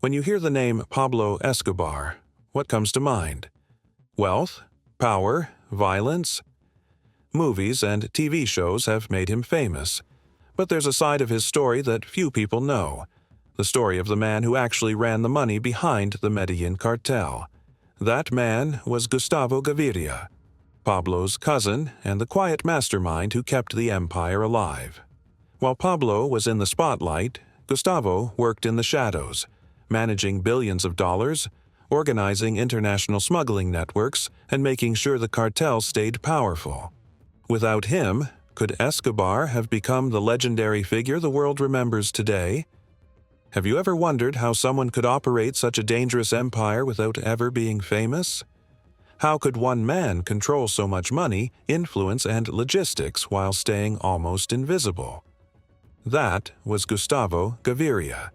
When you hear the name Pablo Escobar, what comes to mind? Wealth? Power? Violence? Movies and TV shows have made him famous, but there's a side of his story that few people know, the story of the man who actually ran the money behind the Medellín Cartel. That man was Gustavo Gaviria, Pablo's cousin and the quiet mastermind who kept the empire alive. While Pablo was in the spotlight, Gustavo worked in the shadows, managing billions of dollars, organizing international smuggling networks, and making sure the cartel stayed powerful. Without him, could Escobar have become the legendary figure the world remembers today? Have you ever wondered how someone could operate such a dangerous empire without ever being famous? How could one man control so much money, influence, and logistics while staying almost invisible? That was Gustavo Gaviria.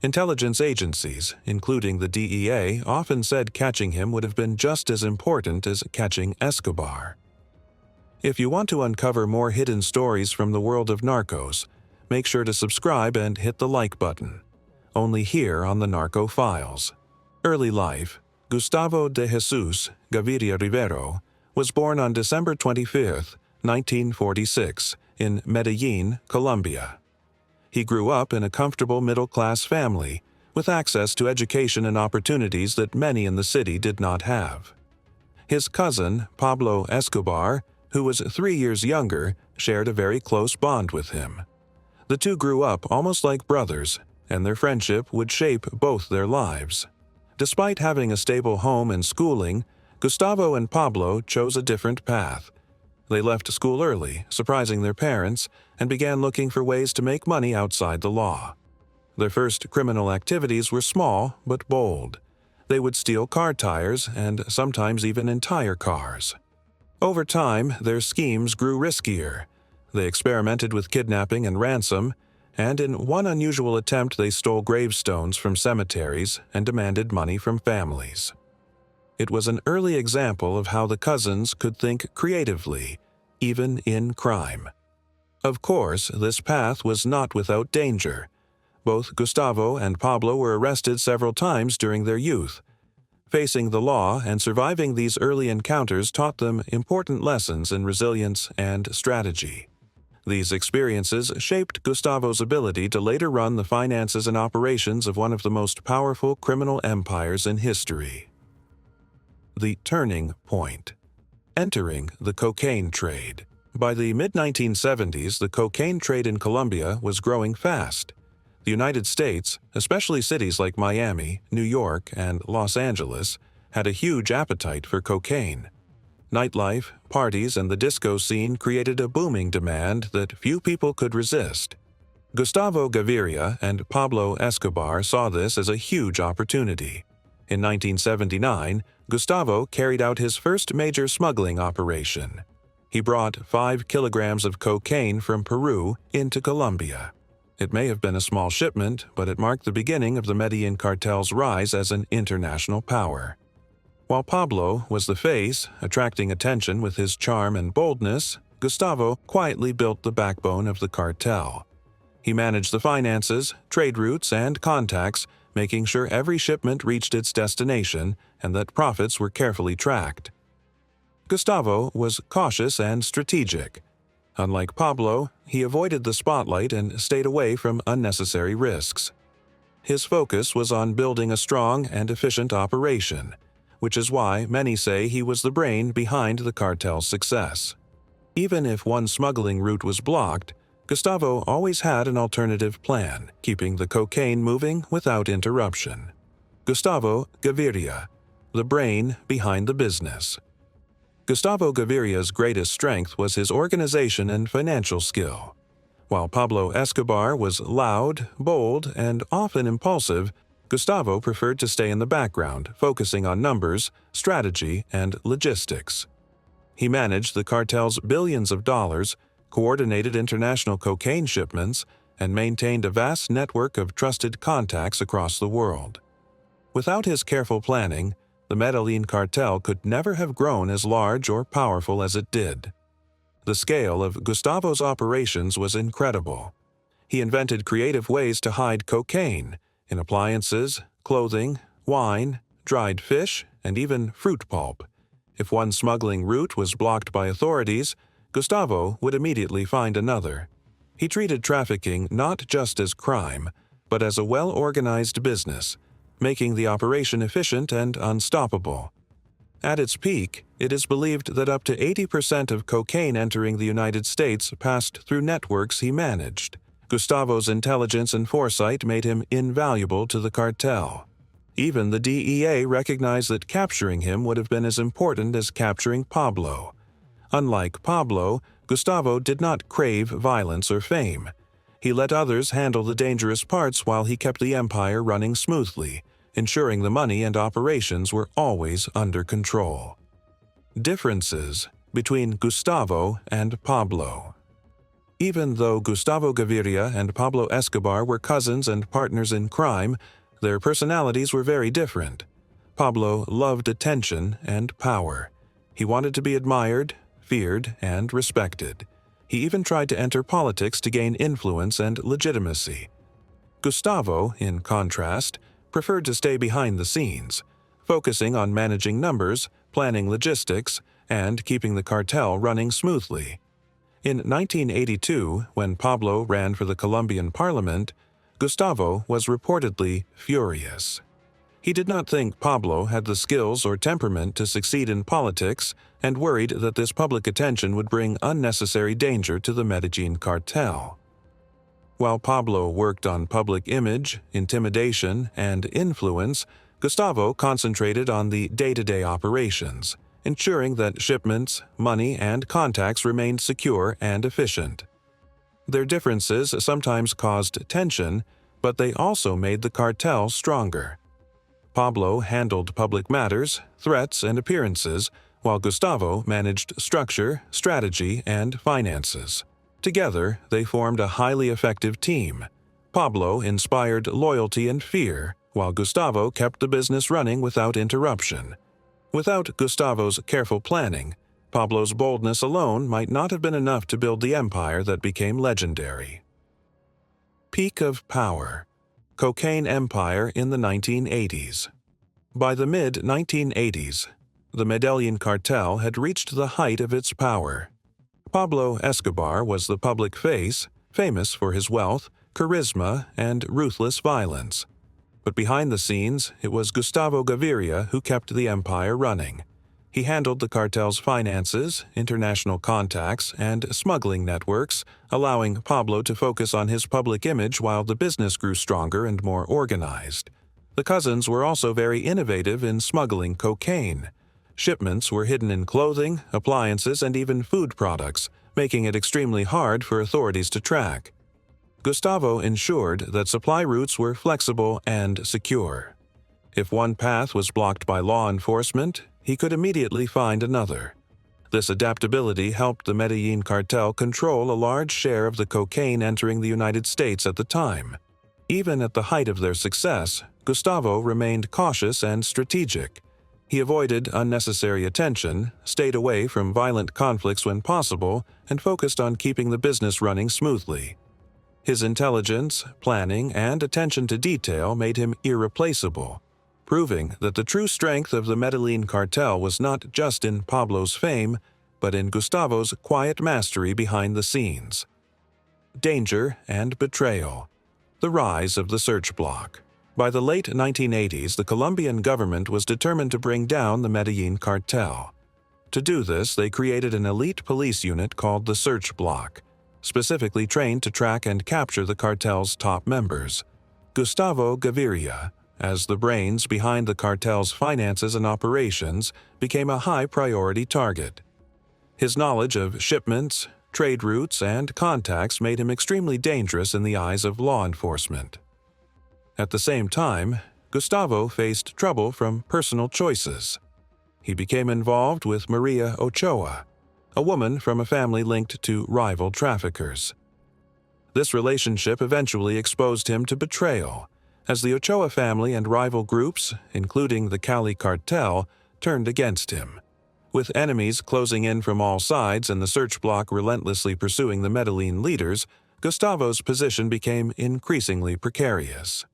Intelligence agencies, including the DEA, often said catching him would have been just as important as catching Escobar. If you want to uncover more hidden stories from the world of Narcos, make sure to subscribe and hit the like button. Only here on the Narco Files. Early life. Gustavo de Jesus Gaviria Rivero was born on December 25, 1946, in Medellin, Colombia. He grew up in a comfortable middle-class family, with access to education and opportunities that many in the city did not have. His cousin, Pablo Escobar, who was 3 years younger, shared a very close bond with him. The two grew up almost like brothers, and their friendship would shape both their lives. Despite having a stable home and schooling, Gustavo and Pablo chose a different path. They left school early, surprising their parents, and began looking for ways to make money outside the law. Their first criminal activities were small but bold. They would steal car tires and sometimes even entire cars. Over time, their schemes grew riskier. They experimented with kidnapping and ransom, and in one unusual attempt they stole gravestones from cemeteries and demanded money from families. It was an early example of how the cousins could think creatively, even in crime. Of course, this path was not without danger. Both Gustavo and Pablo were arrested several times during their youth. Facing the law and surviving these early encounters taught them important lessons in resilience and strategy. These experiences shaped Gustavo's ability to later run the finances and operations of one of the most powerful criminal empires in history. The turning point. Entering the cocaine trade. By the mid-1970s, the cocaine trade in Colombia was growing fast. The United States, especially cities like Miami, New York, and Los Angeles, had a huge appetite for cocaine. Nightlife, parties, and the disco scene created a booming demand that few people could resist. Gustavo Gaviria and Pablo Escobar saw this as a huge opportunity. In 1979, Gustavo carried out his first major smuggling operation. He brought 5 kilograms of cocaine from Peru into Colombia. It may have been a small shipment, but it marked the beginning of the Medellín Cartel's rise as an international power. While Pablo was the face, attracting attention with his charm and boldness, Gustavo quietly built the backbone of the cartel. He managed the finances, trade routes, and contacts, making sure every shipment reached its destination and that profits were carefully tracked. Gustavo was cautious and strategic. Unlike Pablo, he avoided the spotlight and stayed away from unnecessary risks. His focus was on building a strong and efficient operation, which is why many say he was the brain behind the cartel's success. Even if one smuggling route was blocked, Gustavo always had an alternative plan, keeping the cocaine moving without interruption. Gustavo Gaviria, the brain behind the business. Gustavo Gaviria's greatest strength was his organization and financial skill. While Pablo Escobar was loud, bold, and often impulsive, Gustavo preferred to stay in the background, focusing on numbers, strategy, and logistics. He managed the cartel's billions of dollars, coordinated international cocaine shipments, and maintained a vast network of trusted contacts across the world. Without his careful planning, the Medellín Cartel could never have grown as large or powerful as it did. The scale of Gustavo's operations was incredible. He invented creative ways to hide cocaine, in appliances, clothing, wine, dried fish, and even fruit pulp. If one smuggling route was blocked by authorities, Gustavo would immediately find another. He treated trafficking not just as crime, but as a well-organized business, making the operation efficient and unstoppable. At its peak, it is believed that up to 80% of cocaine entering the United States passed through networks he managed. Gustavo's intelligence and foresight made him invaluable to the cartel. Even the DEA recognized that capturing him would have been as important as capturing Pablo. Unlike Pablo, Gustavo did not crave violence or fame. He let others handle the dangerous parts while he kept the empire running smoothly, ensuring the money and operations were always under control. Differences between Gustavo and Pablo. Even though Gustavo Gaviria and Pablo Escobar were cousins and partners in crime, their personalities were very different. Pablo loved attention and power. He wanted to be admired, feared, and respected. He even tried to enter politics to gain influence and legitimacy. Gustavo, in contrast, preferred to stay behind the scenes, focusing on managing numbers, planning logistics, and keeping the cartel running smoothly. In 1982, when Pablo ran for the Colombian parliament, Gustavo was reportedly furious. He did not think Pablo had the skills or temperament to succeed in politics and worried that this public attention would bring unnecessary danger to the Medellín Cartel. While Pablo worked on public image, intimidation, and influence, Gustavo concentrated on the day-to-day operations, ensuring that shipments, money, and contacts remained secure and efficient. Their differences sometimes caused tension, but they also made the cartel stronger. Pablo handled public matters, threats, and appearances, while Gustavo managed structure, strategy, and finances. Together, they formed a highly effective team. Pablo inspired loyalty and fear, while Gustavo kept the business running without interruption. Without Gustavo's careful planning, Pablo's boldness alone might not have been enough to build the empire that became legendary. Peak of power. Cocaine empire in the 1980s. By the mid-1980s, the Medellín Cartel had reached the height of its power. Pablo Escobar was the public face, famous for his wealth, charisma, and ruthless violence. But behind the scenes, it was Gustavo Gaviria who kept the empire running. He handled the cartel's finances, international contacts, and smuggling networks, allowing Pablo to focus on his public image while the business grew stronger and more organized. The cousins were also very innovative in smuggling cocaine. Shipments were hidden in clothing, appliances, and even food products, making it extremely hard for authorities to track. Gustavo ensured that supply routes were flexible and secure. If one path was blocked by law enforcement, he could immediately find another. This adaptability helped the Medellín Cartel control a large share of the cocaine entering the United States at the time. Even at the height of their success, Gustavo remained cautious and strategic. He avoided unnecessary attention, stayed away from violent conflicts when possible, and focused on keeping the business running smoothly. His intelligence, planning, and attention to detail made him irreplaceable, proving that the true strength of the Medellín Cartel was not just in Pablo's fame, but in Gustavo's quiet mastery behind the scenes. Danger and betrayal. The rise of the Search Bloc. By the late 1980s, the Colombian government was determined to bring down the Medellín Cartel. To do this, they created an elite police unit called the Search Bloc, specifically trained to track and capture the cartel's top members. Gustavo Gaviria, as the brains behind the cartel's finances and operations, became a high-priority target. His knowledge of shipments, trade routes, and contacts made him extremely dangerous in the eyes of law enforcement. At the same time, Gustavo faced trouble from personal choices. He became involved with Maria Ochoa, a woman from a family linked to rival traffickers. This relationship eventually exposed him to betrayal, as the Ochoa family and rival groups, including the Cali Cartel, turned against him. With enemies closing in from all sides and the Search Bloc relentlessly pursuing the Medellín leaders, Gustavo's position became increasingly precarious.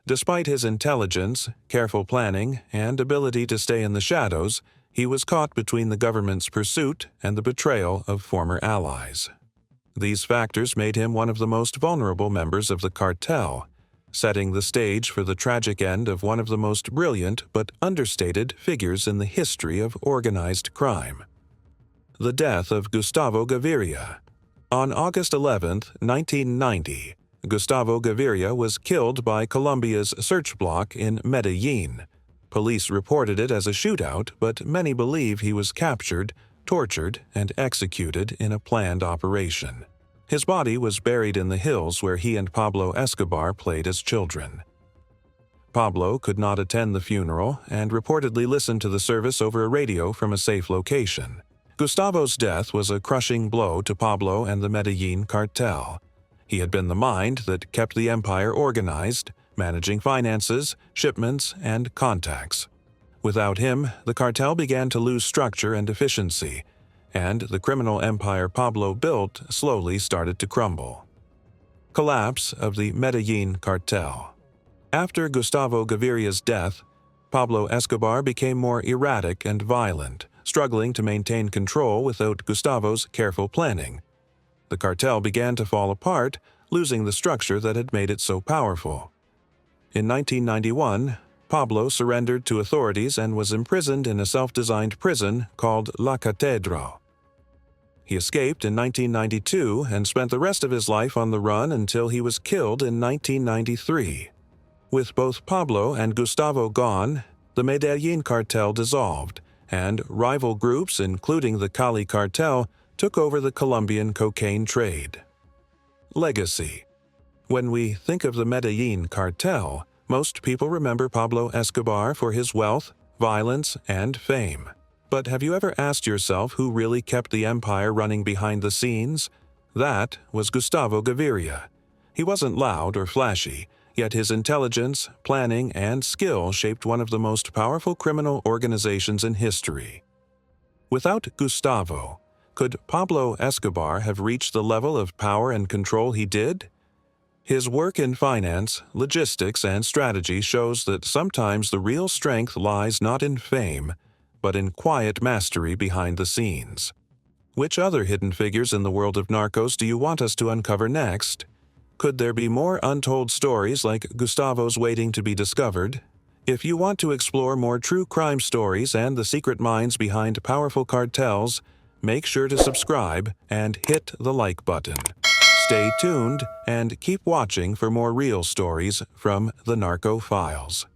Despite his intelligence, careful planning, and ability to stay in the shadows, he was caught between the government's pursuit and the betrayal of former allies. These factors made him one of the most vulnerable members of the cartel, setting the stage for the tragic end of one of the most brilliant but understated figures in the history of organized crime. The death of Gustavo Gaviria. On August 11, 1990, Gustavo Gaviria was killed by Colombia's Search Bloc in Medellin. Police reported it as a shootout, but many believe he was captured, tortured, and executed in a planned operation. His body was buried in the hills where he and Pablo Escobar played as children. Pablo could not attend the funeral and reportedly listened to the service over a radio from a safe location. Gustavo's death was a crushing blow to Pablo and the Medellín Cartel. He had been the mind that kept the empire organized, managing finances, shipments, and contacts. Without him, the cartel began to lose structure and efficiency, and the criminal empire Pablo built slowly started to crumble. Collapse of the Medellín Cartel. After Gustavo Gaviria's death, Pablo Escobar became more erratic and violent, struggling to maintain control without Gustavo's careful planning. The cartel began to fall apart, losing the structure that had made it so powerful. In 1991, Pablo surrendered to authorities and was imprisoned in a self-designed prison called La Catedral. He escaped in 1992 and spent the rest of his life on the run until he was killed in 1993. With both Pablo and Gustavo gone, the Medellín Cartel dissolved, and rival groups, including the Cali Cartel, took over the Colombian cocaine trade. Legacy. When we think of the Medellín Cartel, most people remember Pablo Escobar for his wealth, violence, and fame. But have you ever asked yourself who really kept the empire running behind the scenes? That was Gustavo Gaviria. He wasn't loud or flashy, yet his intelligence, planning, and skill shaped one of the most powerful criminal organizations in history. Without Gustavo, could Pablo Escobar have reached the level of power and control he did? His work in finance, logistics, and strategy shows that sometimes the real strength lies not in fame, but in quiet mastery behind the scenes. Which other hidden figures in the world of Narcos do you want us to uncover next? Could there be more untold stories like Gustavo's waiting to be discovered? If you want to explore more true crime stories and the secret minds behind powerful cartels, make sure to subscribe and hit the like button. Stay tuned and keep watching for more real stories from the Narco Files.